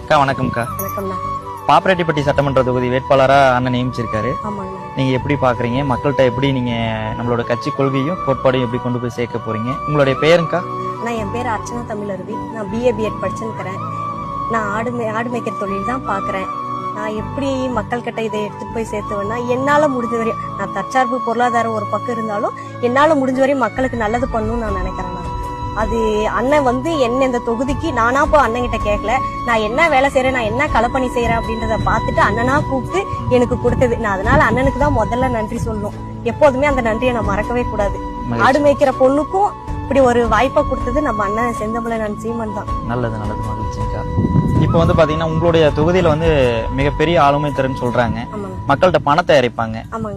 அக்கா வணக்கம்க்கா. வணக்கம்ண்ணா. பாப்பரெட்டிப்பட்டி சட்டமன்ற தொகுதி வேட்பாளரா அண்ணன் நியமிச்சிருக்காரு. ஆமாங்கண்ணா. நீங்க எப்படி பாக்குறீங்க? மக்கள்கிட்ட எப்படி நீங்க நம்மளோட கட்சி கொள்கையும் கோட்பாடையும் எப்படி கொண்டு போய் சேர்க்க போறீங்க? உங்களுடைய பெயருங்கா? நான் என் பேர் அர்ச்சனா தமிழருவி. நான் BA BEd படிச்சுருக்கிறேன். நான் ஆடு மேய்க்கிற தொழில் தான் பாக்குறேன். நான் எப்படி மக்கள் கிட்ட இதை எடுத்துட்டு போய் சேர்த்துவேன்னா, என்னால முடிஞ்ச வரையும், நான் தற்சார்பு பொருளாதாரம் ஒரு பக்கம் இருந்தாலும் என்னால முடிஞ்ச வரையும் மக்களுக்கு நல்லது பண்ணணும்னு நான் நினைக்கிறேன். அது அண்ணன் வந்து என்ன இந்த தொகுதிக்கு நானா போய் அண்ணன் கிட்ட கேட்கல. நான் என்ன வேலை செய்யறேன், நான் என்ன களப்பணி செய்யறேன் அப்படின்றத பார்த்துட்டு அண்ணனா கூப்பிட்டு எனக்கு கொடுத்தது. நான் அதனால அண்ணனுக்கு தான் முதல்ல நன்றி சொல்லணும். எப்போதுமே அந்த நன்றியை நான் மறக்கவே கூடாது. ஆடு மேய்க்கிற பொண்ணுக்கும் இப்படி ஒரு வாய்ப்பை கொடுத்தது நம்ம அண்ணன் செந்தமிழன் சீமன் தான். நல்லது நல்லது, மகிழ்ச்சிங்கக்கா. இப்ப வந்து பாத்தீங்கன்னா உங்களுடைய தொகுதியில வந்து மிகப்பெரிய ஆளுமை திறன் சொல்றாங்க. மக்கள்கிட்ட பணத்தை இறைப்பாங்க.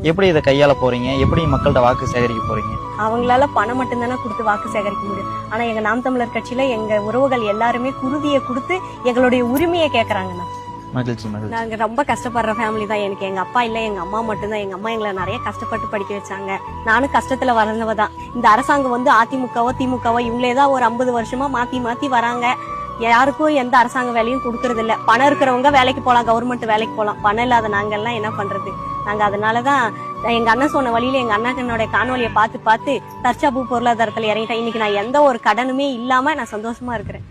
எப்படி இதை கையாள போறீங்க? எப்படி மக்கள்கிட்ட வாக்கு சேகரிக்க போறீங்க? அவங்களால பணம் மட்டும் தானே கொடுத்து வாக்கு சேகரிக்க முடியும். ஆனா எங்க நாம் தமிழர் கட்சியில எங்க உறவுகள் எல்லாருமே குருதியை கொடுத்து எங்களுடைய உரிமையை கேக்குறாங்கண்ணா. மகிழ்ச்சி மகிழ்ச்சி. நாங்க ரொம்ப கஷ்டப்படுற ஃபேமிலி தான். எனக்கு எங்க அப்பா இல்ல, எங்க அம்மா மட்டும்தான். எங்க அம்மா எங்களை நிறைய கஷ்டப்பட்டு படிக்க வச்சாங்க. நானும் கஷ்டத்துல வளர்ந்தவ தான். இந்த அரசாங்கம் வந்து அதிமுகவோ திமுகவோ இவங்களேதான் ஒரு 50 வருஷமா மாத்தி மாத்தி வராங்க. யாருக்கும் எந்த அரசாங்க வேலையும் கொடுக்கறது இல்ல. பணம் இருக்கிறவங்க வேலைக்கு போலாம், கவர்மெண்ட் வேலைக்கு போலாம். பணம் இல்லாத நாங்க எல்லாம் என்ன பண்றது? நாங்க அதனாலதான் எங்க அண்ணன் சொன்ன வழியில எங்க அண்ணனுடைய காணொலியை பார்த்து தற்சார்பு பொருளாதாரத்துல இறங்கிட்டேன். இன்னைக்கு நான் எந்த ஒரு கடனுமே இல்லாம நான் சந்தோஷமா இருக்கிறேன்.